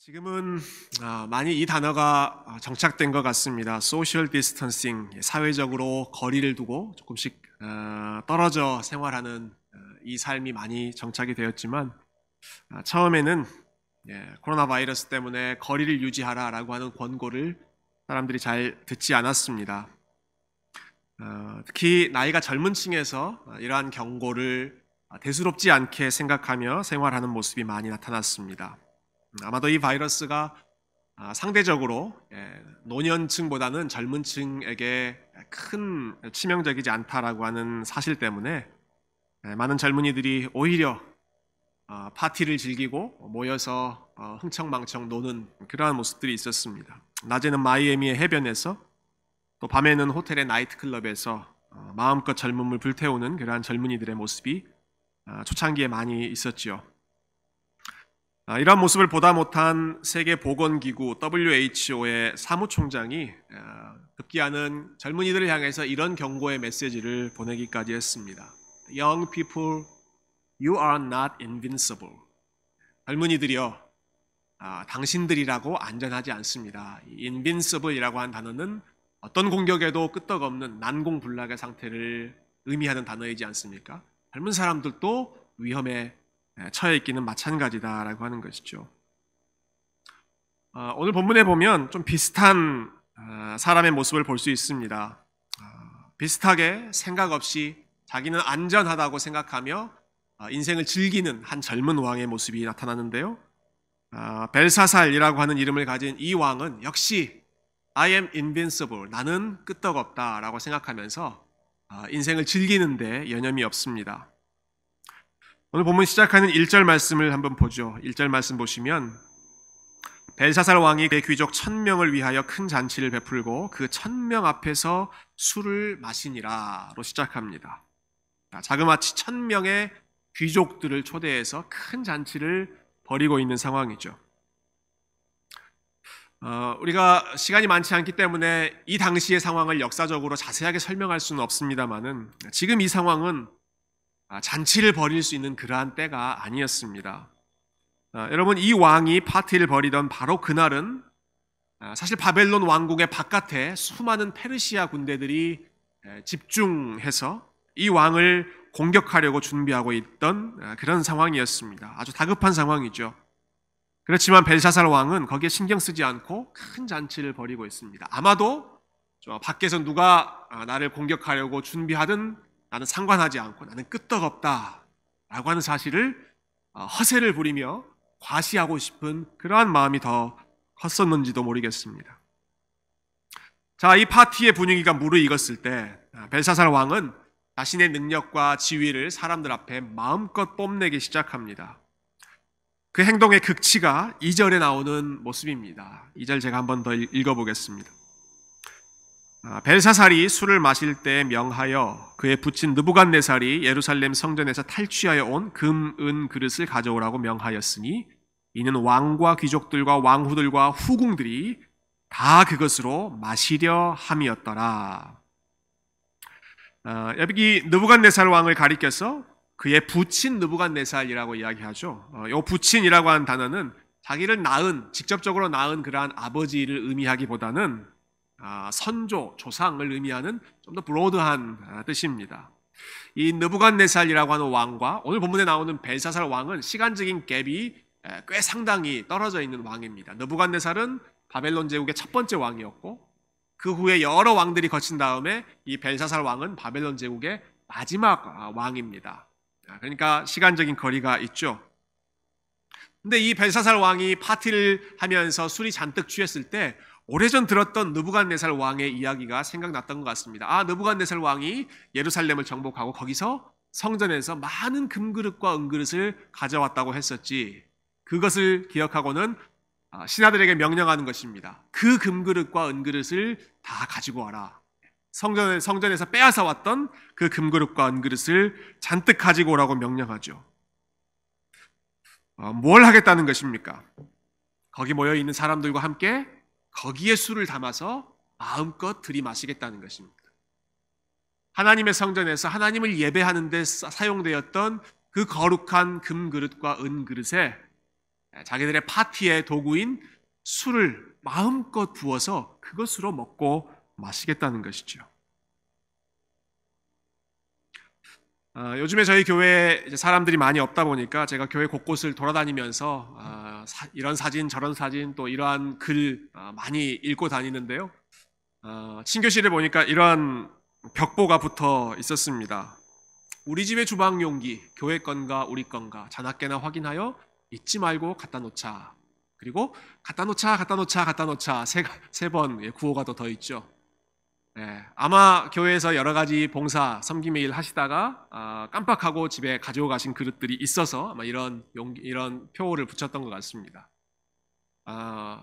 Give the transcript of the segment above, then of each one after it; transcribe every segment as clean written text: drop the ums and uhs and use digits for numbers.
지금은 많이 이 단어가 정착된 것 같습니다. 소셜 디스턴싱, 사회적으로 거리를 두고 조금씩 떨어져 생활하는 이 삶이 많이 정착이 되었지만 처음에는 코로나 바이러스 때문에 거리를 유지하라라고 하는 권고를 사람들이 잘 듣지 않았습니다. 특히 나이가 젊은 층에서 이러한 경고를 대수롭지 않게 생각하며 생활하는 모습이 많이 나타났습니다. 아마도 이 바이러스가 상대적으로 노년층보다는 젊은 층에게 큰 치명적이지 않다라고 하는 사실 때문에 많은 젊은이들이 오히려 파티를 즐기고 모여서 흥청망청 노는 그러한 모습들이 있었습니다. 낮에는 마이애미의 해변에서 또 밤에는 호텔의 나이트클럽에서 마음껏 젊음을 불태우는 그러한 젊은이들의 모습이 초창기에 많이 있었지요. 이러한 모습을 보다 못한 세계보건기구 WHO의 사무총장이 급기야는 젊은이들을 향해서 이런 경고의 메시지를 보내기까지 했습니다. Young people, you are not invincible. 젊은이들이여, 당신들이라고 안전하지 않습니다. invincible이라고 한 단어는 어떤 공격에도 끄떡없는 난공불락의 상태를 의미하는 단어이지 않습니까? 젊은 사람들도 위험에 처해 있기는 마찬가지다라고 하는 것이죠. 오늘 본문에 보면 좀 비슷한 사람의 모습을 볼 수 있습니다. 비슷하게 생각 없이 자기는 안전하다고 생각하며 인생을 즐기는 한 젊은 왕의 모습이 나타나는데요. 벨사살이라고 하는 이름을 가진 이 왕은 역시 I am invincible, 나는 끄떡없다라고 생각하면서 인생을 즐기는데 여념이 없습니다. 오늘 본문 시작하는 1절 말씀을 한번 보죠. 1절 말씀 보시면 벨사살 왕이 그의 귀족 1000명을 위하여 큰 잔치를 베풀고 그 1000명 앞에서 술을 마시니라로 시작합니다. 자그마치 1000명의 귀족들을 초대해서 큰 잔치를 벌이고 있는 상황이죠. 우리가 시간이 많지 않기 때문에 이 당시의 상황을 역사적으로 자세하게 설명할 수는 없습니다만은 지금 이 상황은 잔치를 벌일 수 있는 그러한 때가 아니었습니다. 여러분, 이 왕이 파티를 벌이던 바로 그날은 사실 바벨론 왕국의 바깥에 수많은 페르시아 군대들이 집중해서 이 왕을 공격하려고 준비하고 있던 그런 상황이었습니다. 아주 다급한 상황이죠. 그렇지만 벨사살 왕은 거기에 신경 쓰지 않고 큰 잔치를 벌이고 있습니다. 아마도 밖에서 누가 나를 공격하려고 준비하든 나는 상관하지 않고 나는 끄떡없다 라고 하는 사실을 허세를 부리며 과시하고 싶은 그러한 마음이 더 컸었는지도 모르겠습니다. 자, 이 파티의 분위기가 무르익었을 때 벨사살 왕은 자신의 능력과 지위를 사람들 앞에 마음껏 뽐내기 시작합니다. 그 행동의 극치가 2절에 나오는 모습입니다. 2절 제가 한번 더 읽어보겠습니다. 벨사살이 술을 마실 때 명하여 그의 부친 느부갓네살이 예루살렘 성전에서 탈취하여 온 금, 은 그릇을 가져오라고 명하였으니 이는 왕과 귀족들과 왕후들과 후궁들이 다 그것으로 마시려 함이었더라. 여기 느부갓네살 왕을 가리켜서 그의 부친 느부갓네살이라고 이야기하죠. 이 부친이라고 하는 단어는 자기를 낳은, 직접적으로 낳은 그러한 아버지를 의미하기보다는 선조, 조상을 의미하는 좀 더 브로드한 뜻입니다. 이 느부갓네살이라고 하는 왕과 오늘 본문에 나오는 벨사살 왕은 시간적인 갭이 꽤 상당히 떨어져 있는 왕입니다. 느부갓네살은 바벨론 제국의 첫 번째 왕이었고 그 후에 여러 왕들이 거친 다음에 이 벨사살 왕은 바벨론 제국의 마지막 왕입니다. 그러니까 시간적인 거리가 있죠. 근데 이 벨사살 왕이 파티를 하면서 술이 잔뜩 취했을 때 오래전 들었던 느부갓네살 왕의 이야기가 생각났던 것 같습니다. 느부갓네살 왕이 예루살렘을 정복하고 거기서 성전에서 많은 금그릇과 은그릇을 가져왔다고 했었지. 그것을 기억하고는 신하들에게 명령하는 것입니다. 그 금그릇과 은그릇을 다 가지고 와라. 성전에서 빼앗아 왔던 그 금그릇과 은그릇을 잔뜩 가지고 오라고 명령하죠. 뭘 하겠다는 것입니까? 거기 모여 있는 사람들과 함께 거기에 술을 담아서 마음껏 들이마시겠다는 것입니다. 하나님의 성전에서 하나님을 예배하는 데 사용되었던 그 거룩한 금그릇과 은그릇에 자기들의 파티의 도구인 술을 마음껏 부어서 그것으로 먹고 마시겠다는 것이죠. 요즘에 저희 교회에 사람들이 많이 없다 보니까 제가 교회 곳곳을 돌아다니면서 이런 사진 저런 사진 또 이러한 글 많이 읽고 다니는데요. 친교실에 보니까 이러한 벽보가 붙어 있었습니다. 우리 집의 주방 용기, 교회 건가 우리 건가 자나깨나 확인하여 잊지 말고 갖다 놓자. 그리고 갖다 놓자 세 번 구호가 더 있죠. 아마 교회에서 여러 가지 봉사, 섬김의 일 하시다가 깜빡하고 집에 가지고 가신 그릇들이 있어서 아마 이런 표를 붙였던 것 같습니다.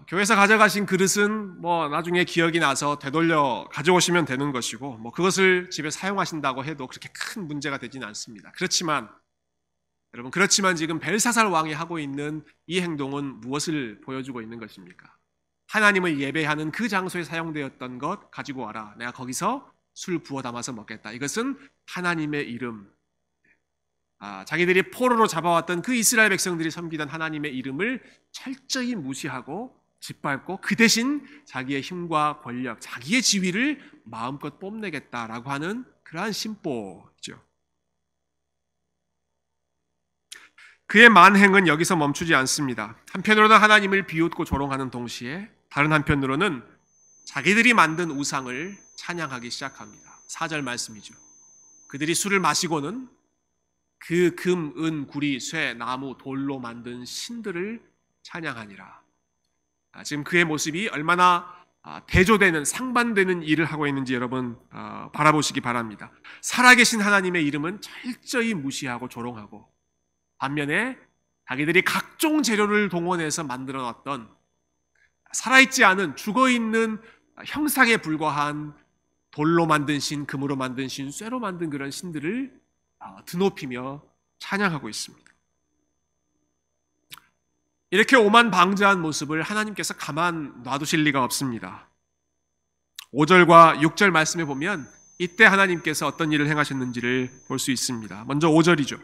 교회에서 가져가신 그릇은 뭐 나중에 기억이 나서 되돌려 가져오시면 되는 것이고, 뭐 그것을 집에 사용하신다고 해도 그렇게 큰 문제가 되지는 않습니다. 그렇지만 지금 벨사살 왕이 하고 있는 이 행동은 무엇을 보여주고 있는 것입니까? 하나님을 예배하는 그 장소에 사용되었던 것 가지고 와라. 내가 거기서 술 부어 담아서 먹겠다. 이것은 하나님의 이름, 자기들이 포로로 잡아왔던 그 이스라엘 백성들이 섬기던 하나님의 이름을 철저히 무시하고 짓밟고 그 대신 자기의 힘과 권력, 자기의 지위를 마음껏 뽐내겠다라고 하는 그러한 심보죠. 그의 만행은 여기서 멈추지 않습니다. 한편으로는 하나님을 비웃고 조롱하는 동시에 다른 한편으로는 자기들이 만든 우상을 찬양하기 시작합니다. 4절 말씀이죠. 그들이 술을 마시고는 그 금, 은, 구리, 쇠, 나무, 돌로 만든 신들을 찬양하니라. 지금 그의 모습이 얼마나 대조되는, 상반되는 일을 하고 있는지 여러분 바라보시기 바랍니다. 살아계신 하나님의 이름은 철저히 무시하고 조롱하고, 반면에 자기들이 각종 재료를 동원해서 만들어놨던 살아있지 않은 죽어있는 형상에 불과한 돌로 만든 신, 금으로 만든 신, 쇠로 만든 그런 신들을 드높이며 찬양하고 있습니다. 이렇게 오만방자한 모습을 하나님께서 가만 놔두실 리가 없습니다. 5절과 6절 말씀에 보면 이때 하나님께서 어떤 일을 행하셨는지를 볼 수 있습니다. 먼저 5절이죠.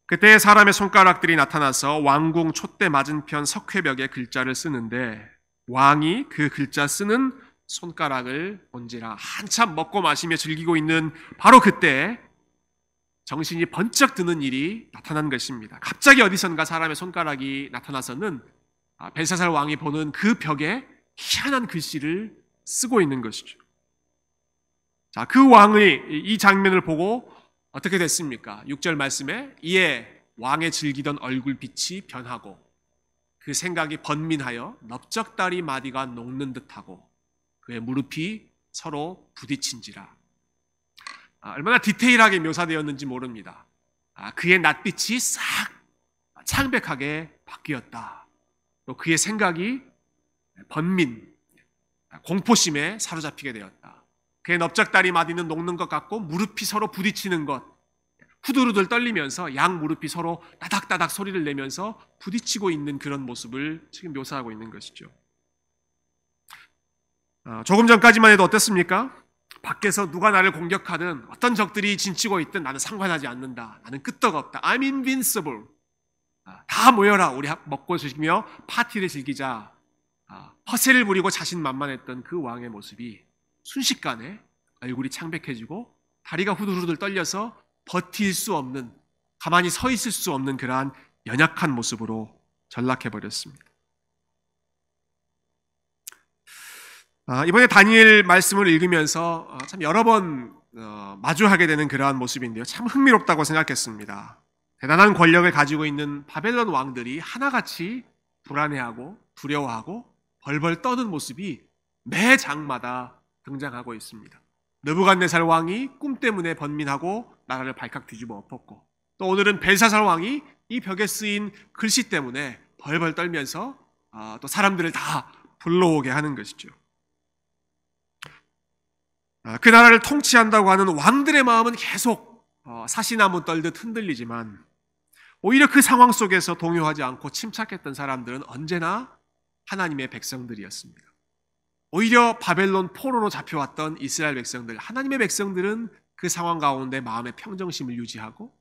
그때 사람의 손가락들이 나타나서 왕궁 촛대 맞은편 석회벽에 글자를 쓰는데 왕이 그 글자 쓰는 손가락을 본지라. 한참 먹고 마시며 즐기고 있는 바로 그때 정신이 번쩍 드는 일이 나타난 것입니다. 갑자기 어디선가 사람의 손가락이 나타나서는 벨사살 왕이 보는 그 벽에 희한한 글씨를 쓰고 있는 것이죠. 자, 그 왕의 이 장면을 보고 어떻게 됐습니까? 6절 말씀에 이에 왕의 즐기던 얼굴빛이 변하고 그 생각이 번민하여 넓적다리 마디가 녹는 듯하고 그의 무릎이 서로 부딪힌지라. 얼마나 디테일하게 묘사되었는지 모릅니다. 그의 낯빛이 싹 창백하게 바뀌었다. 또 그의 생각이 번민, 공포심에 사로잡히게 되었다. 그의 넓적다리 마디는 녹는 것 같고 무릎이 서로 부딪히는 것, 후들후들 떨리면서 양 무릎이 서로 따닥따닥 소리를 내면서 부딪히고 있는 그런 모습을 지금 묘사하고 있는 것이죠. 조금 전까지만 해도 어땠습니까? 밖에서 누가 나를 공격하든 어떤 적들이 진치고 있든 나는 상관하지 않는다. 나는 끄떡없다. I'm invincible. 다 모여라. 우리 먹고 즐기며 파티를 즐기자. 허세를 부리고 자신만만했던 그 왕의 모습이 순식간에 얼굴이 창백해지고 다리가 후들후들 떨려서 버틸 수 없는, 가만히 서 있을 수 없는 그러한 연약한 모습으로 전락해버렸습니다. 이번에 다니엘 말씀을 읽으면서 참 여러 번 마주하게 되는 그러한 모습인데요. 참 흥미롭다고 생각했습니다. 대단한 권력을 가지고 있는 바벨론 왕들이 하나같이 불안해하고 두려워하고 벌벌 떠는 모습이 매 장마다 등장하고 있습니다. 느부갓네살 왕이 꿈 때문에 번민하고 나라를 발칵 뒤집어 엎었고, 또 오늘은 벨사살 왕이 이 벽에 쓰인 글씨 때문에 벌벌 떨면서 또 사람들을 다 불러오게 하는 것이죠. 그 나라를 통치한다고 하는 왕들의 마음은 계속 사시나무 떨듯 흔들리지만 오히려 그 상황 속에서 동요하지 않고 침착했던 사람들은 언제나 하나님의 백성들이었습니다. 오히려 바벨론 포로로 잡혀왔던 이스라엘 백성들, 하나님의 백성들은 그 상황 가운데 마음의 평정심을 유지하고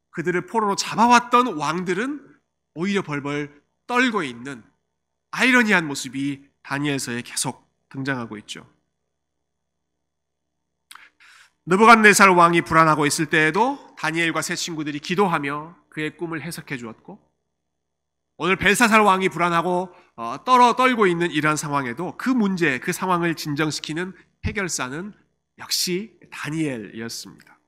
그들을 포로로 잡아왔던 왕들은 오히려 벌벌 떨고 있는 아이러니한 모습이 다니엘서에 계속 등장하고 있죠. 느부갓네살 왕이 불안하고 있을 때에도 다니엘과 세 친구들이 기도하며 그의 꿈을 해석해 주었고, 오늘 벨사살 왕이 불안하고 떨고 있는 이러한 상황에도 그 문제, 그 상황을 진정시키는 해결사는 역시 다니엘이었습니다.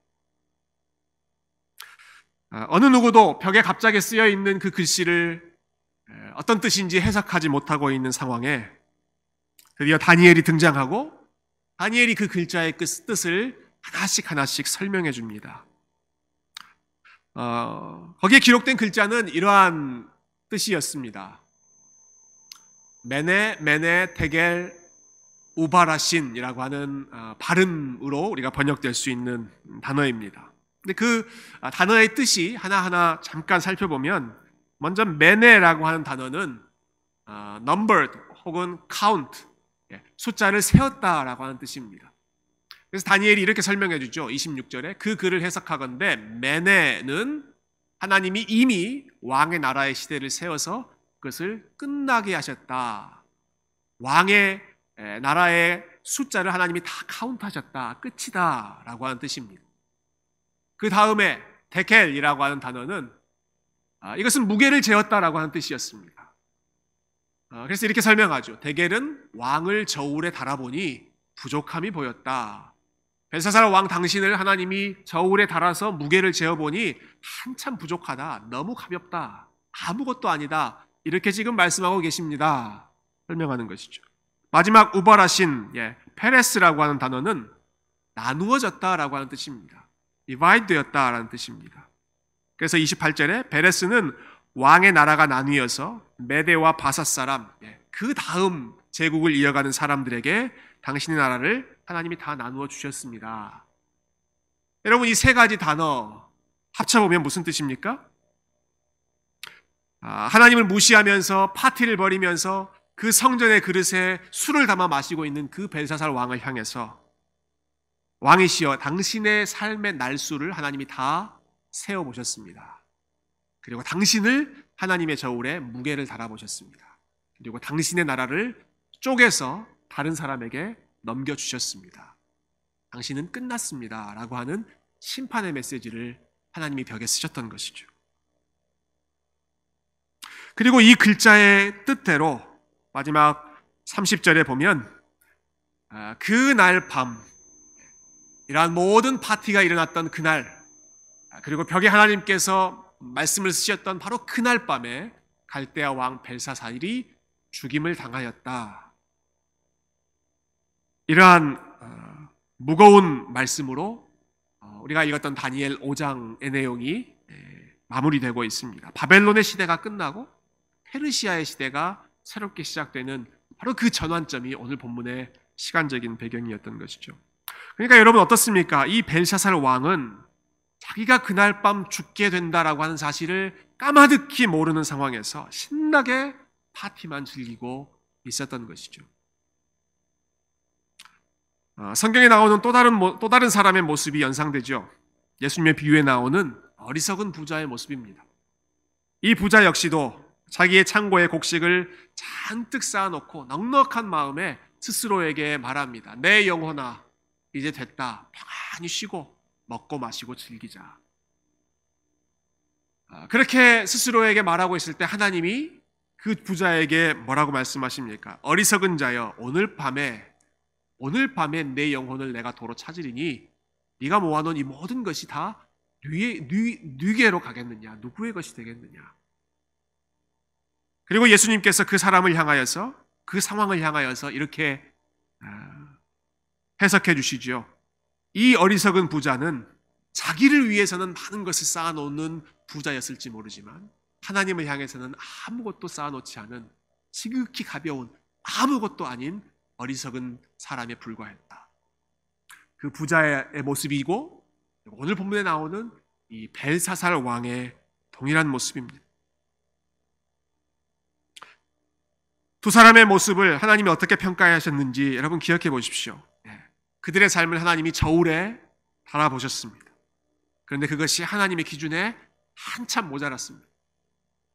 어느 누구도 벽에 갑자기 쓰여 있는 그 글씨를 어떤 뜻인지 해석하지 못하고 있는 상황에 드디어 다니엘이 등장하고 다니엘이 그 글자의 뜻을 하나씩 설명해 줍니다. 거기에 기록된 글자는 이러한 뜻이었습니다. 메네 테겔 우바라신이라고 하는 발음으로 우리가 번역될 수 있는 단어입니다. 근데 그 단어의 뜻이 하나하나 잠깐 살펴보면, 먼저 메네라고 하는 단어는 numbered 혹은 count, 숫자를 세었다라고 하는 뜻입니다. 그래서 다니엘이 이렇게 설명해 주죠. 26절에 그 글을 해석하건대 메네는 하나님이 이미 왕의 나라의 시대를 세워서 그것을 끝나게 하셨다. 왕의 나라의 숫자를 하나님이 다 카운트하셨다. 끝이다 라고 하는 뜻입니다. 그 다음에 데켈이라고 하는 단어는 이것은 무게를 재었다라고 하는 뜻이었습니다. 그래서 이렇게 설명하죠. 데겔은 왕을 저울에 달아보니 부족함이 보였다. 벨사살 왕 당신을 하나님이 저울에 달아서 무게를 재어보니 한참 부족하다. 너무 가볍다. 아무것도 아니다. 이렇게 지금 말씀하고 계십니다. 설명하는 것이죠. 마지막 우바라신, 페레스라고 하는 단어는 나누어졌다라고 하는 뜻입니다. divide 되었다라는 뜻입니다. 그래서 28절에 베레스는 왕의 나라가 나뉘어서 메대와 바사 사람, 그 다음 제국을 이어가는 사람들에게 당신의 나라를 하나님이 다 나누어 주셨습니다. 여러분, 이 세 가지 단어 합쳐보면 무슨 뜻입니까? 하나님을 무시하면서 파티를 벌이면서 그 성전의 그릇에 술을 담아 마시고 있는 그 벨사살 왕을 향해서 왕이시여 당신의 삶의 날수를 하나님이 다 세어보셨습니다. 그리고 당신을 하나님의 저울에 무게를 달아보셨습니다. 그리고 당신의 나라를 쪼개서 다른 사람에게 넘겨주셨습니다. 당신은 끝났습니다 라고 하는 심판의 메시지를 하나님이 벽에 쓰셨던 것이죠. 그리고 이 글자의 뜻대로 마지막 30절에 보면 그날 밤, 이러한 모든 파티가 일어났던 그날, 그리고 벽에 하나님께서 말씀을 쓰셨던 바로 그날 밤에 갈대아 왕 벨사살이 죽임을 당하였다. 이러한 무거운 말씀으로 우리가 읽었던 다니엘 5장의 내용이 마무리되고 있습니다. 바벨론의 시대가 끝나고 페르시아의 시대가 새롭게 시작되는 바로 그 전환점이 오늘 본문의 시간적인 배경이었던 것이죠. 그러니까 여러분 어떻습니까? 이 벨사살 왕은 자기가 그날 밤 죽게 된다라고 하는 사실을 까마득히 모르는 상황에서 신나게 파티만 즐기고 있었던 것이죠. 성경에 나오는 또 다른 사람의 모습이 연상되죠. 예수님의 비유에 나오는 어리석은 부자의 모습입니다. 이 부자 역시도 자기의 창고에 곡식을 잔뜩 쌓아놓고 넉넉한 마음에 스스로에게 말합니다. 내 영혼아, 이제 됐다. 평안히 쉬고 먹고 마시고 즐기자. 그렇게 스스로에게 말하고 있을 때 하나님이 그 부자에게 뭐라고 말씀하십니까? 어리석은 자여, 오늘 밤에 내 영혼을 내가 도로 찾으리니 네가 모아놓은 이 모든 것이 다 네게로 가겠느냐? 누구의 것이 되겠느냐? 그리고 예수님께서 그 사람을 향하여서, 그 상황을 향하여서 이렇게 해석해 주시죠. 이 어리석은 부자는 자기를 위해서는 많은 것을 쌓아놓는 부자였을지 모르지만 하나님을 향해서는 아무것도 쌓아놓지 않은 지극히 가벼운 아무것도 아닌 어리석은 사람에 불과했다. 그 부자의 모습이고 오늘 본문에 나오는 이 벨사살 왕의 동일한 모습입니다. 두 사람의 모습을 하나님이 어떻게 평가하셨는지 여러분 기억해 보십시오. 그들의 삶을 하나님이 저울에 달아보셨습니다. 그런데 그것이 하나님의 기준에 한참 모자랐습니다.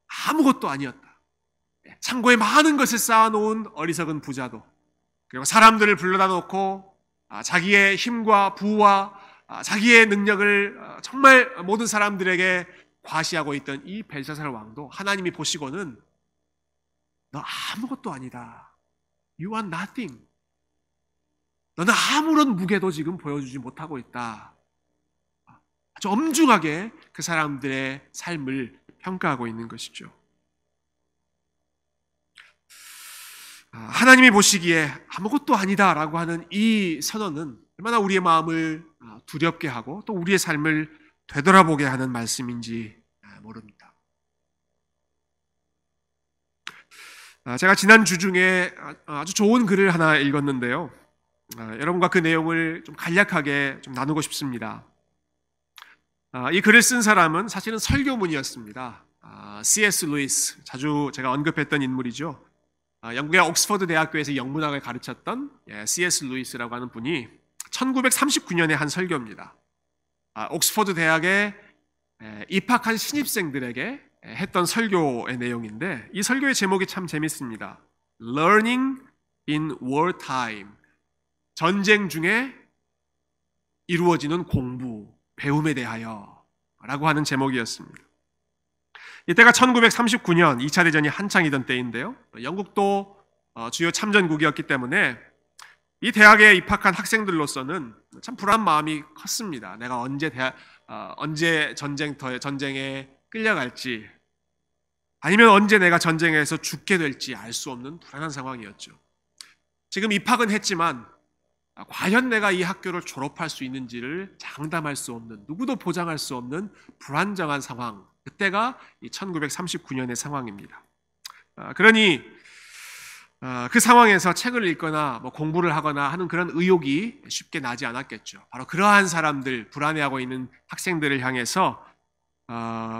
아무것도 아니었다. 창고에 많은 것을 쌓아놓은 어리석은 부자도, 그리고 사람들을 불러다 놓고 자기의 힘과 부와 자기의 능력을 정말 모든 사람들에게 과시하고 있던 이 벨사살 왕도 하나님이 보시고는 너 아무것도 아니다. You are nothing. 너는 아무런 무게도 지금 보여주지 못하고 있다. 아주 엄중하게 그 사람들의 삶을 평가하고 있는 것이죠. 하나님이 보시기에 아무것도 아니다라고 하는 이 선언은 얼마나 우리의 마음을 두렵게 하고 또 우리의 삶을 되돌아보게 하는 말씀인지 모릅니다. 제가 지난 주 중에 아주 좋은 글을 하나 읽었는데요. 여러분과 그 내용을 좀 간략하게 좀 나누고 싶습니다. 이 글을 쓴 사람은 사실은 설교문이었습니다. C.S. 루이스, 자주 제가 언급했던 인물이죠. 영국의 옥스퍼드 대학교에서 영문학을 가르쳤던 C.S. 루이스라고 하는 분이 1939년에 한 설교입니다. 옥스퍼드 대학에 입학한 신입생들에게 했던 설교의 내용인데 이 설교의 제목이 참 재밌습니다. Learning in Wartime. 전쟁 중에 이루어지는 공부, 배움에 대하여 라고 하는 제목이었습니다. 이때가 1939년 2차 대전이 한창이던 때인데요. 영국도 주요 참전국이었기 때문에 이 대학에 입학한 학생들로서는 참 불안한 마음이 컸습니다. 내가 언제 전쟁에 끌려갈지 아니면 언제 내가 전쟁에서 죽게 될지 알 수 없는 불안한 상황이었죠. 지금 입학은 했지만 과연 내가 이 학교를 졸업할 수 있는지를 장담할 수 없는, 누구도 보장할 수 없는 불안정한 상황, 그때가 이 1939년의 상황입니다. 그러니 그 상황에서 책을 읽거나 공부를 하거나 하는 그런 의욕이 쉽게 나지 않았겠죠. 바로 그러한 사람들, 불안해하고 있는 학생들을 향해서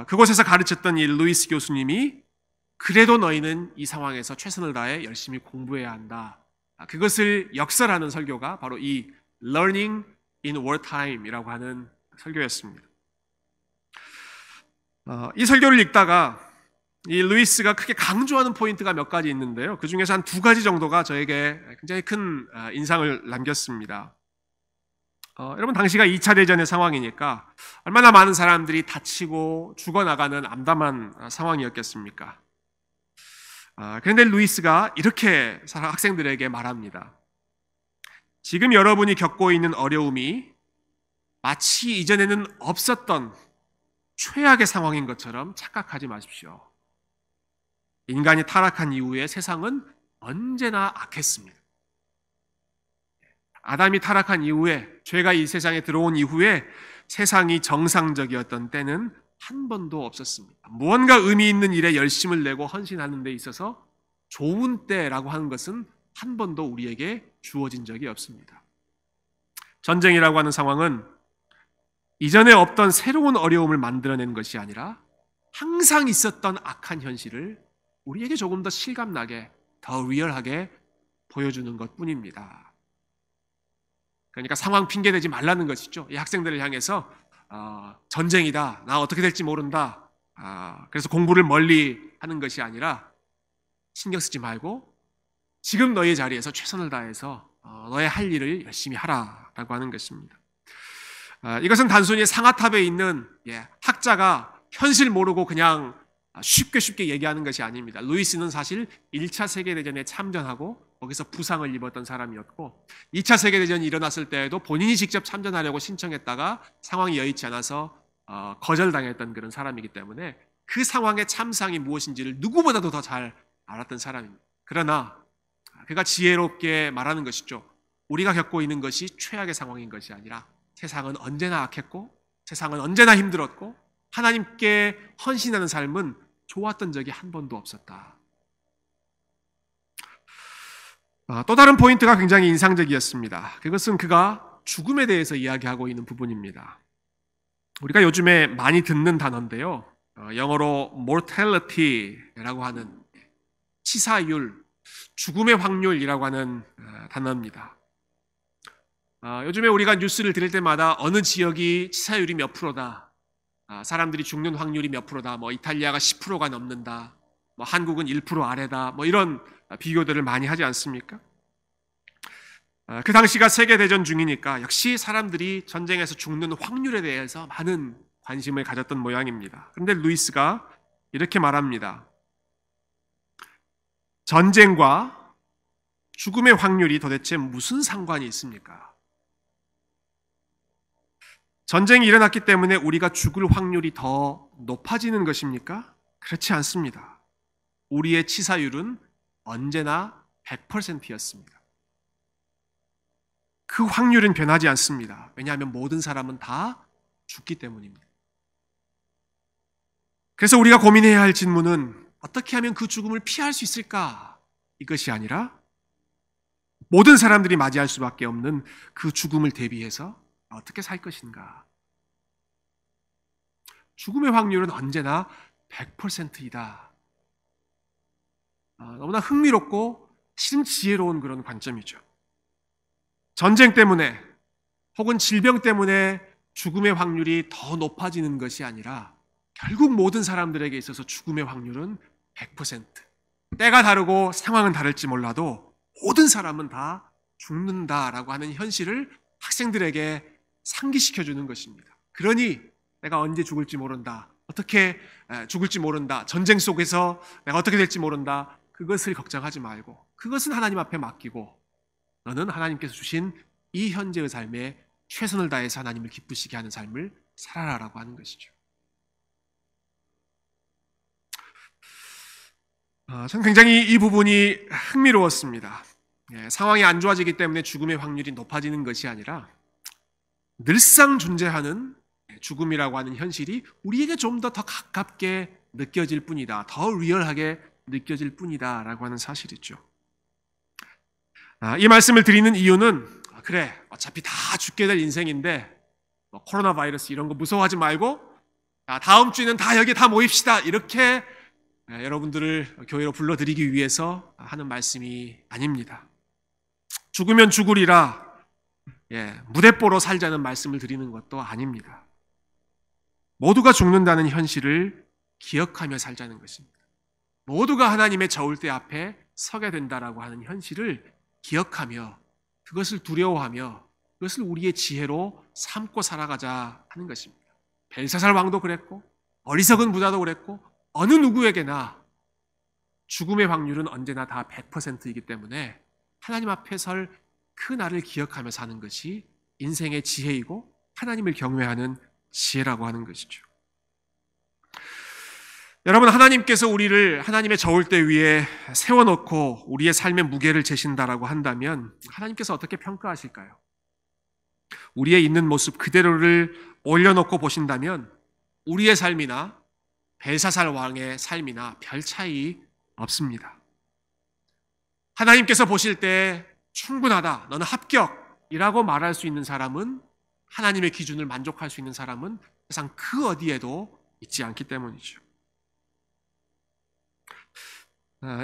그곳에서 가르쳤던 이 루이스 교수님이 그래도 너희는 이 상황에서 최선을 다해 열심히 공부해야 한다. 그것을 역설하는 설교가 바로 이 Learning in Wartime이라고 하는 설교였습니다. 이 설교를 읽다가 이 루이스가 크게 강조하는 포인트가 몇 가지 있는데요. 그 중에서 한 두 가지 정도가 저에게 굉장히 큰 인상을 남겼습니다. 여러분, 당시가 2차 대전의 상황이니까 얼마나 많은 사람들이 다치고 죽어나가는 암담한 상황이었겠습니까? 그런데 루이스가 이렇게 학생들에게 말합니다. 지금 여러분이 겪고 있는 어려움이 마치 이전에는 없었던 최악의 상황인 것처럼 착각하지 마십시오. 인간이 타락한 이후에 세상은 언제나 악했습니다. 아담이 타락한 이후에, 죄가 이 세상에 들어온 이후에 세상이 정상적이었던 때는 한 번도 없었습니다. 무언가 의미 있는 일에 열심을 내고 헌신하는 데 있어서 좋은 때라고 하는 것은 한 번도 우리에게 주어진 적이 없습니다. 전쟁이라고 하는 상황은 이전에 없던 새로운 어려움을 만들어낸 것이 아니라 항상 있었던 악한 현실을 우리에게 조금 더 실감나게, 더 리얼하게 보여주는 것뿐입니다. 그러니까 상황 핑계대지 말라는 것이죠. 이 학생들을 향해서 전쟁이다, 나 어떻게 될지 모른다, 그래서 공부를 멀리 하는 것이 아니라 신경 쓰지 말고 지금 너의 자리에서 최선을 다해서 너의 할 일을 열심히 하라라고 하는 것입니다. 이것은 단순히 상아탑에 있는 학자가 현실 모르고 그냥 쉽게 얘기하는 것이 아닙니다. 루이스는 사실 1차 세계대전에 참전하고 거기서 부상을 입었던 사람이었고 2차 세계대전이 일어났을 때에도 본인이 직접 참전하려고 신청했다가 상황이 여의치 않아서 거절당했던 그런 사람이기 때문에 그 상황의 참상이 무엇인지를 누구보다도 더 잘 알았던 사람입니다. 그러나 그가 지혜롭게 말하는 것이죠. 우리가 겪고 있는 것이 최악의 상황인 것이 아니라 세상은 언제나 악했고 세상은 언제나 힘들었고 하나님께 헌신하는 삶은 좋았던 적이 한 번도 없었다. 또 다른 포인트가 굉장히 인상적이었습니다. 그것은 그가 죽음에 대해서 이야기하고 있는 부분입니다. 우리가 요즘에 많이 듣는 단어인데요. 영어로 mortality라고 하는 치사율, 죽음의 확률이라고 하는 단어입니다. 요즘에 우리가 뉴스를 들을 때마다 어느 지역이 치사율이 몇 프로다, 사람들이 죽는 확률이 몇 프로다, 이탈리아가 10%가 넘는다, 뭐 한국은 1% 아래다, 뭐 이런 비교들을 많이 하지 않습니까? 그 당시가 세계대전 중이니까 역시 사람들이 전쟁에서 죽는 확률에 대해서 많은 관심을 가졌던 모양입니다. 그런데 루이스가 이렇게 말합니다. 전쟁과 죽음의 확률이 도대체 무슨 상관이 있습니까? 전쟁이 일어났기 때문에 우리가 죽을 확률이 더 높아지는 것입니까? 그렇지 않습니다. 우리의 치사율은 언제나 100%였습니다. 그 확률은 변하지 않습니다. 왜냐하면 모든 사람은 다 죽기 때문입니다. 그래서 우리가 고민해야 할 질문은 어떻게 하면 그 죽음을 피할 수 있을까? 이것이 아니라 모든 사람들이 맞이할 수밖에 없는 그 죽음을 대비해서 어떻게 살 것인가? 죽음의 확률은 언제나 100%이다. 너무나 흥미롭고 심 지혜로운 그런 관점이죠. 전쟁 때문에 혹은 질병 때문에 죽음의 확률이 더 높아지는 것이 아니라 결국 모든 사람들에게 있어서 죽음의 확률은 100%. 때가 다르고 상황은 다를지 몰라도 모든 사람은 다 죽는다라고 하는 현실을 학생들에게 상기시켜주는 것입니다. 그러니 내가 언제 죽을지 모른다. 어떻게 죽을지 모른다. 전쟁 속에서 내가 어떻게 될지 모른다. 그것을 걱정하지 말고 그것은 하나님 앞에 맡기고 너는 하나님께서 주신 이 현재의 삶에 최선을 다해서 하나님을 기쁘시게 하는 삶을 살아라라고 하는 것이죠. 저는 굉장히 이 부분이 흥미로웠습니다. 상황이 안 좋아지기 때문에 죽음의 확률이 높아지는 것이 아니라 늘상 존재하는 죽음이라고 하는 현실이 우리에게 좀 더 가깝게 느껴질 뿐이다. 더 리얼하게 느껴질 뿐이다 라고 하는 사실이죠. 이 말씀을 드리는 이유는 그래 어차피 다 죽게 될 인생인데 뭐 코로나 바이러스 이런 거 무서워하지 말고 다음 주에는 다 여기 다 모입시다 이렇게 여러분들을 교회로 불러드리기 위해서 하는 말씀이 아닙니다. 죽으면 죽으리라 무대뽀로 살자는 말씀을 드리는 것도 아닙니다. 모두가 죽는다는 현실을 기억하며 살자는 것입니다. 모두가 하나님의 저울대 앞에 서게 된다라고 하는 현실을 기억하며 그것을 두려워하며 그것을 우리의 지혜로 삼고 살아가자 하는 것입니다. 벨사살 왕도 그랬고 어리석은 부자도 그랬고 어느 누구에게나 죽음의 확률은 언제나 다 100%이기 때문에 하나님 앞에 설 그 날을 기억하며 사는 것이 인생의 지혜이고 하나님을 경외하는 지혜라고 하는 것이죠. 여러분, 하나님께서 우리를 하나님의 저울대 위에 세워놓고 우리의 삶의 무게를 재신다라고 한다면 하나님께서 어떻게 평가하실까요? 우리의 있는 모습 그대로를 올려놓고 보신다면 우리의 삶이나 벨사살 왕의 삶이나 별 차이 없습니다. 하나님께서 보실 때 충분하다, 너는 합격이라고 말할 수 있는 사람은 하나님의 기준을 만족할 수 있는 사람은 세상 그 어디에도 있지 않기 때문이죠.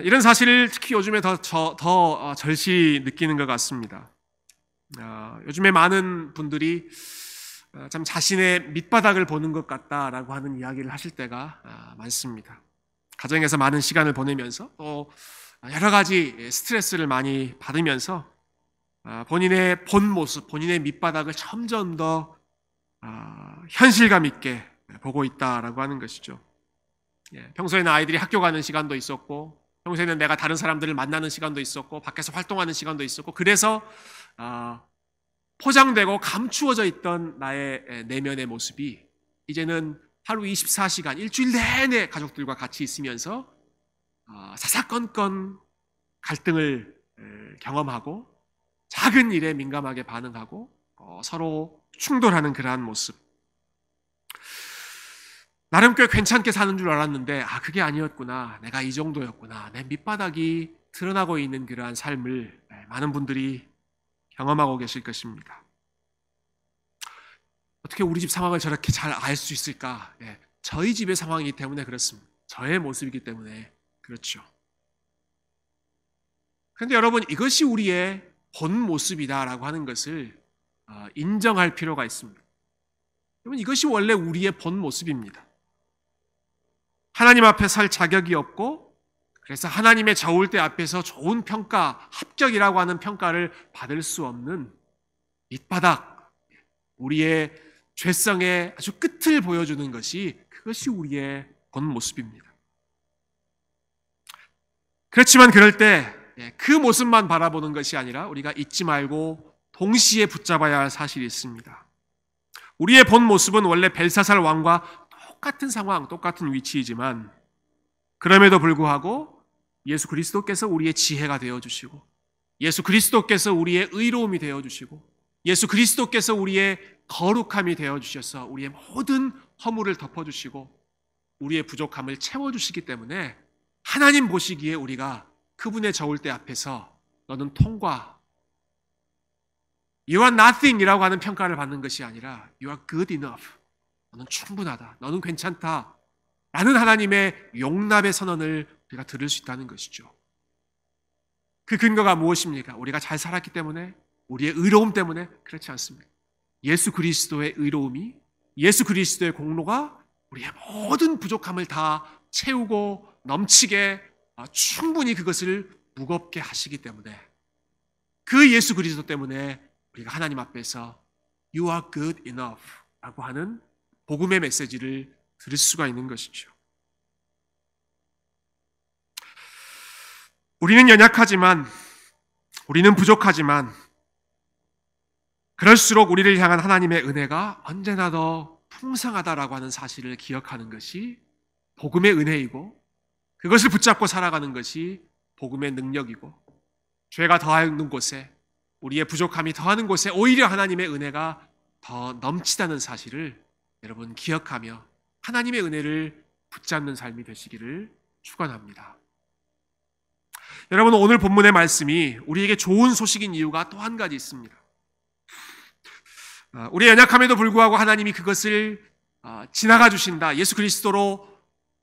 이런 사실을 특히 요즘에 더 절실히 느끼는 것 같습니다. 요즘에 많은 분들이 참 자신의 밑바닥을 보는 것 같다라고 하는 이야기를 하실 때가 많습니다. 가정에서 많은 시간을 보내면서 또 여러 가지 스트레스를 많이 받으면서 본인의 본 모습, 본인의 밑바닥을 점점 더 현실감 있게 보고 있다라고 하는 것이죠. 평소에는 아이들이 학교 가는 시간도 있었고 평소에는 내가 다른 사람들을 만나는 시간도 있었고 밖에서 활동하는 시간도 있었고 그래서 포장되고 감추어져 있던 나의 내면의 모습이 이제는 하루 24시간 일주일 내내 가족들과 같이 있으면서 사사건건 갈등을 경험하고 작은 일에 민감하게 반응하고 서로 충돌하는 그러한 모습. 나름 꽤 괜찮게 사는 줄 알았는데 그게 아니었구나. 내가 이 정도였구나. 내 밑바닥이 드러나고 있는 그러한 삶을 많은 분들이 경험하고 계실 것입니다. 어떻게 우리 집 상황을 저렇게 잘 알 수 있을까? 저희 집의 상황이기 때문에 그렇습니다. 저의 모습이기 때문에 그렇죠. 그런데 여러분, 이것이 우리의 본 모습이다라고 하는 것을 인정할 필요가 있습니다. 여러분, 이것이 원래 우리의 본 모습입니다. 하나님 앞에 설 자격이 없고 그래서 하나님의 저울대 앞에서 좋은 평가, 합격이라고 하는 평가를 받을 수 없는 밑바닥, 우리의 죄성의 아주 끝을 보여주는 것이, 그것이 우리의 본 모습입니다. 그렇지만 그럴 때 그 모습만 바라보는 것이 아니라 우리가 잊지 말고 동시에 붙잡아야 할 사실이 있습니다. 우리의 본 모습은 원래 벨사살 왕과 똑같은 상황, 똑같은 위치이지만 그럼에도 불구하고 예수 그리스도께서 우리의 지혜가 되어주시고, 예수 그리스도께서 우리의 의로움이 되어주시고, 예수 그리스도께서 우리의 거룩함이 되어주셔서 우리의 모든 허물을 덮어주시고 우리의 부족함을 채워주시기 때문에 하나님 보시기에 우리가 그분의 저울대 앞에서 너는 통과, You are nothing 이라고 하는 평가를 받는 것이 아니라 You are good enough, 너는 충분하다, 너는 괜찮다 라는 하나님의 용납의 선언을 우리가 들을 수 있다는 것이죠. 그 근거가 무엇입니까? 우리가 잘 살았기 때문에, 우리의 의로움 때문에? 그렇지 않습니다. 예수 그리스도의 의로움이, 예수 그리스도의 공로가 우리의 모든 부족함을 다 채우고 넘치게 충분히 그것을 무겁게 하시기 때문에, 그 예수 그리스도 때문에 우리가 하나님 앞에서 You are good enough 라고 하는 복음의 메시지를 들을 수가 있는 것이죠. 우리는 연약하지만, 우리는 부족하지만 그럴수록 우리를 향한 하나님의 은혜가 언제나 더 풍성하다라고 하는 사실을 기억하는 것이 복음의 은혜이고, 그것을 붙잡고 살아가는 것이 복음의 능력이고, 죄가 더하는 곳에, 우리의 부족함이 더하는 곳에 오히려 하나님의 은혜가 더 넘치다는 사실을 여러분 기억하며 하나님의 은혜를 붙잡는 삶이 되시기를 축원합니다. 여러분, 오늘 본문의 말씀이 우리에게 좋은 소식인 이유가 또 한 가지 있습니다. 우리의 연약함에도 불구하고 하나님이 그것을 지나가 주신다, 예수 그리스도로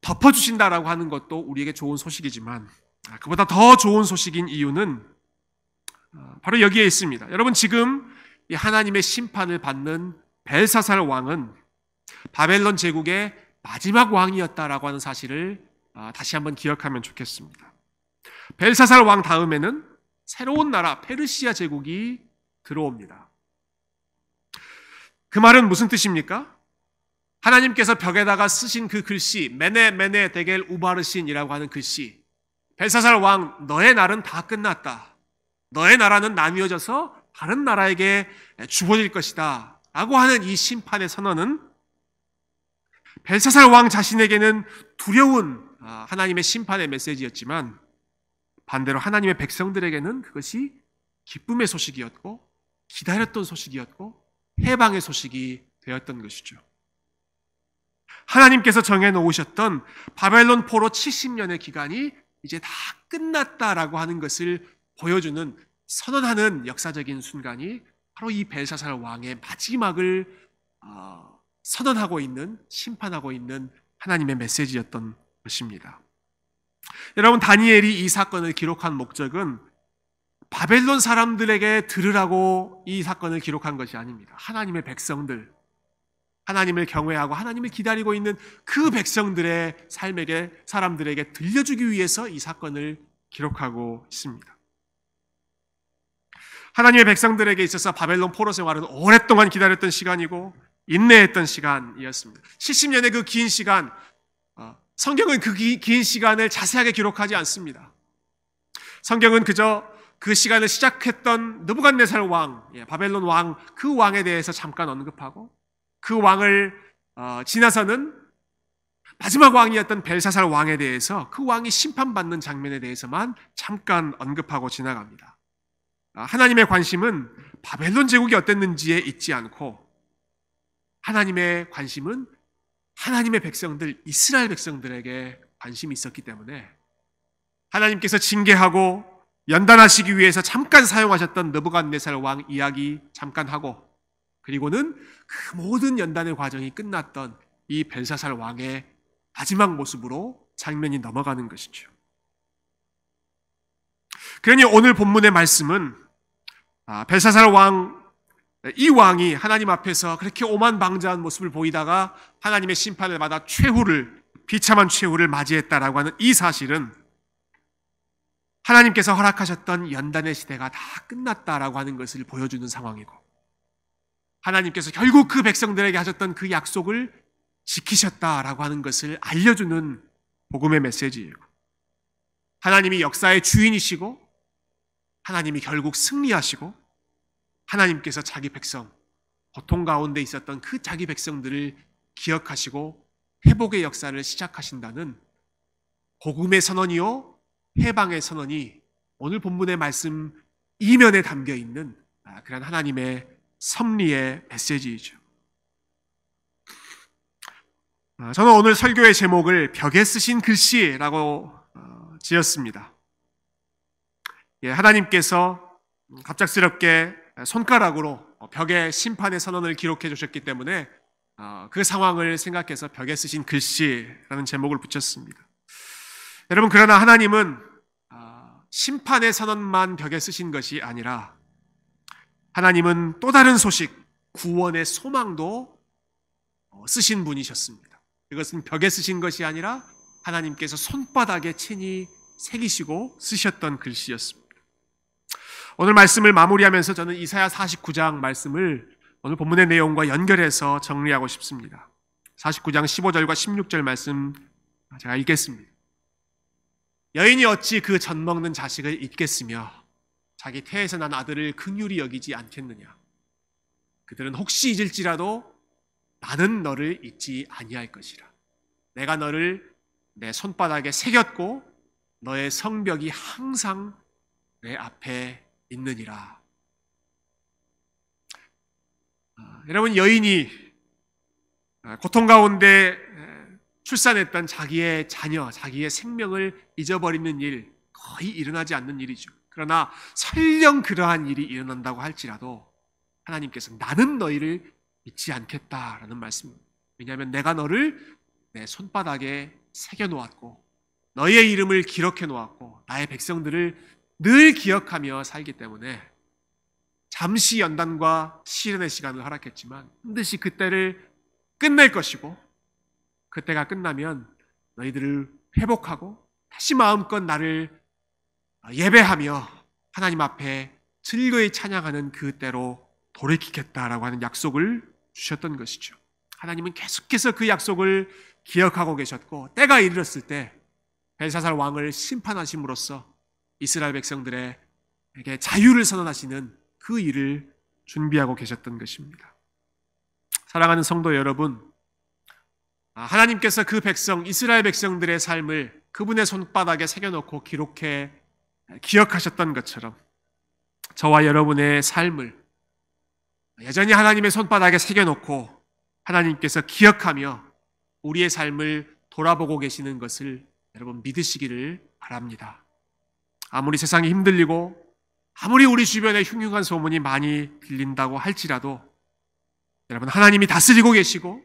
덮어주신다라고 하는 것도 우리에게 좋은 소식이지만, 그보다 더 좋은 소식인 이유는 바로 여기에 있습니다. 여러분, 지금 이 하나님의 심판을 받는 벨사살 왕은 바벨론 제국의 마지막 왕이었다라고 하는 사실을 다시 한번 기억하면 좋겠습니다. 벨사살 왕 다음에는 새로운 나라 페르시아 제국이 들어옵니다. 그 말은 무슨 뜻입니까? 하나님께서 벽에다가 쓰신 그 글씨, 메네 메네 데겔 우바르신이라고 하는 글씨, 벨사살 왕, 너의 날은 다 끝났다, 너의 나라는 나뉘어져서 다른 나라에게 주어질 것이다 라고 하는 이 심판의 선언은 벨사살 왕 자신에게는 두려운 하나님의 심판의 메시지였지만, 반대로 하나님의 백성들에게는 그것이 기쁨의 소식이었고, 기다렸던 소식이었고, 해방의 소식이 되었던 것이죠. 하나님께서 정해놓으셨던 바벨론 포로 70년의 기간이 이제 다 끝났다라고 하는 것을 보여주는, 선언하는 역사적인 순간이 바로 이 벨사살 왕의 마지막을 선언하고 있는, 심판하고 있는 하나님의 메시지였던 것입니다. 여러분, 다니엘이 이 사건을 기록한 목적은 바벨론 사람들에게 들으라고 이 사건을 기록한 것이 아닙니다. 하나님의 백성들, 하나님을 경외하고 하나님을 기다리고 있는 그 백성들의 삶에게, 사람들에게 들려주기 위해서 이 사건을 기록하고 있습니다. 하나님의 백성들에게 있어서 바벨론 포로 생활은 오랫동안 기다렸던 시간이고 인내했던 시간이었습니다. 70년의 그 긴 시간, 성경은 그 긴 시간을 자세하게 기록하지 않습니다. 성경은 그저 그 시간을 시작했던 느부갓네살 왕, 바벨론 왕, 그 왕에 대해서 잠깐 언급하고, 그 왕을 지나서는 마지막 왕이었던 벨사살 왕에 대해서, 그 왕이 심판받는 장면에 대해서만 잠깐 언급하고 지나갑니다. 하나님의 관심은 바벨론 제국이 어땠는지에 있지 않고, 하나님의 관심은 하나님의 백성들, 이스라엘 백성들에게 관심이 있었기 때문에 하나님께서 징계하고 연단하시기 위해서 잠깐 사용하셨던 느부갓네살 왕 이야기 잠깐 하고, 그리고는 그 모든 연단의 과정이 끝났던 이 벨사살 왕의 마지막 모습으로 장면이 넘어가는 것이죠. 그러니 오늘 본문의 말씀은 벨사살 왕, 이 왕이 하나님 앞에서 그렇게 오만방자한 모습을 보이다가 하나님의 심판을 받아 비참한 최후를 맞이했다라고 하는 이 사실은 하나님께서 허락하셨던 연단의 시대가 다 끝났다라고 하는 것을 보여주는 상황이고, 하나님께서 결국 그 백성들에게 하셨던 그 약속을 지키셨다라고 하는 것을 알려주는 복음의 메시지예요. 하나님이 역사의 주인이시고, 하나님이 결국 승리하시고, 하나님께서 자기 백성, 고통 가운데 있었던 그 자기 백성들을 기억하시고 회복의 역사를 시작하신다는 복음의 선언이요, 해방의 선언이 오늘 본문의 말씀 이면에 담겨 있는 그런 하나님의 섭리의 메시지이죠. 저는 오늘 설교의 제목을 벽에 쓰신 글씨라고 지었습니다. 하나님께서 갑작스럽게 손가락으로 벽에 심판의 선언을 기록해 주셨기 때문에 그 상황을 생각해서 벽에 쓰신 글씨라는 제목을 붙였습니다. 여러분, 그러나 하나님은 심판의 선언만 벽에 쓰신 것이 아니라 하나님은 또 다른 소식, 구원의 소망도 쓰신 분이셨습니다. 이것은 벽에 쓰신 것이 아니라 하나님께서 손바닥에 친히 새기시고 쓰셨던 글씨였습니다. 오늘 말씀을 마무리하면서 저는 이사야 49장 말씀을 오늘 본문의 내용과 연결해서 정리하고 싶습니다. 49장 15절과 16절 말씀 제가 읽겠습니다. 여인이 어찌 그 젖 먹는 자식을 잊겠으며 자기 태에서 난 아들을 긍휼히 여기지 않겠느냐. 그들은 혹시 잊을지라도 나는 너를 잊지 아니할 것이라. 내가 너를 내 손바닥에 새겼고 너의 성벽이 항상 내 앞에 있느니라. 여러분, 여인이 고통 가운데 출산했던 자기의 자녀, 자기의 생명을 잊어버리는 일 거의 일어나지 않는 일이죠. 그러나 설령 그러한 일이 일어난다고 할지라도 하나님께서 나는 너희를 잊지 않겠다라는 말씀입니다. 왜냐하면 내가 너를 내 손바닥에 새겨놓았고 너희의 이름을 기록해 놓았고 나의 백성들을 늘 기억하며 살기 때문에 잠시 연단과 시련의 시간을 허락했지만 반드시 그때를 끝낼 것이고, 그때가 끝나면 너희들을 회복하고 다시 마음껏 나를 예배하며 하나님 앞에 즐거이 찬양하는 그때로 돌이키겠다라고 하는 약속을 주셨던 것이죠. 하나님은 계속해서 그 약속을 기억하고 계셨고, 때가 이르렀을 때 벨사살 왕을 심판하심으로써 이스라엘 백성들에게 자유를 선언하시는 그 일을 준비하고 계셨던 것입니다. 사랑하는 성도 여러분, 하나님께서 그 백성, 이스라엘 백성들의 삶을 그분의 손바닥에 새겨놓고 기억하셨던 것처럼 저와 여러분의 삶을 여전히 하나님의 손바닥에 새겨놓고 하나님께서 기억하며 우리의 삶을 돌아보고 계시는 것을 여러분 믿으시기를 바랍니다. 아무리 세상이 힘들리고 아무리 우리 주변에 흉흉한 소문이 많이 들린다고 할지라도 여러분, 하나님이 다스리고 계시고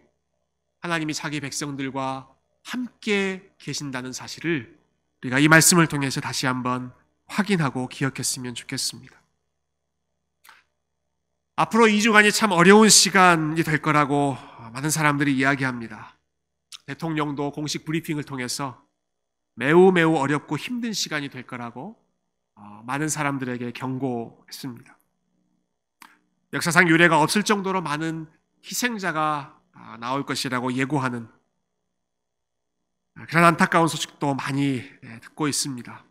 하나님이 자기 백성들과 함께 계신다는 사실을 우리가 이 말씀을 통해서 다시 한번 확인하고 기억했으면 좋겠습니다. 앞으로 2주간이 참 어려운 시간이 될 거라고 많은 사람들이 이야기합니다. 대통령도 공식 브리핑을 통해서 매우 어렵고 힘든 시간이 될 거라고 많은 사람들에게 경고했습니다. 역사상 유례가 없을 정도로 많은 희생자가 나올 것이라고 예고하는 그런 안타까운 소식도 많이 듣고 있습니다.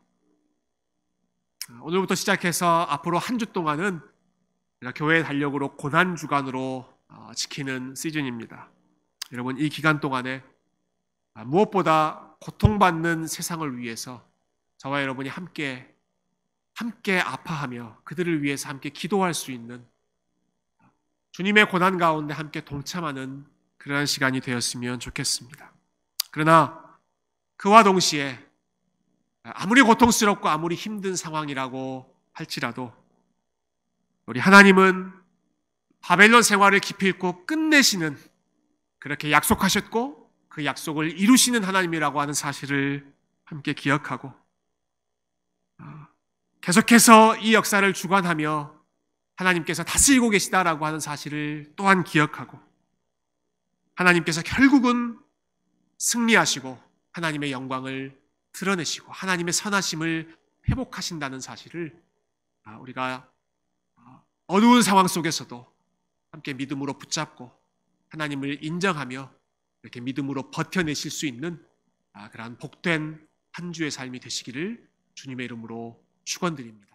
오늘부터 시작해서 앞으로 한 주 동안은 교회의 달력으로 고난주간으로 지키는 시즌입니다. 여러분, 이 기간 동안에 무엇보다 고통받는 세상을 위해서 저와 여러분이 함께 아파하며 그들을 위해서 함께 기도할 수 있는, 주님의 고난 가운데 함께 동참하는 그러한 시간이 되었으면 좋겠습니다. 그러나 그와 동시에 아무리 고통스럽고 아무리 힘든 상황이라고 할지라도 우리 하나님은 바벨론 생활을 기필코 끝내시는, 그렇게 약속하셨고 그 약속을 이루시는 하나님이라고 하는 사실을 함께 기억하고 계속해서 이 역사를 주관하며 하나님께서 다스리고 계시다라고 하는 사실을 또한 기억하고, 하나님께서 결국은 승리하시고 하나님의 영광을 드러내시고 하나님의 선하심을 회복하신다는 사실을 우리가 어두운 상황 속에서도 함께 믿음으로 붙잡고 하나님을 인정하며 이렇게 믿음으로 버텨내실 수 있는 그러한 복된 한 주의 삶이 되시기를 주님의 이름으로 축원드립니다.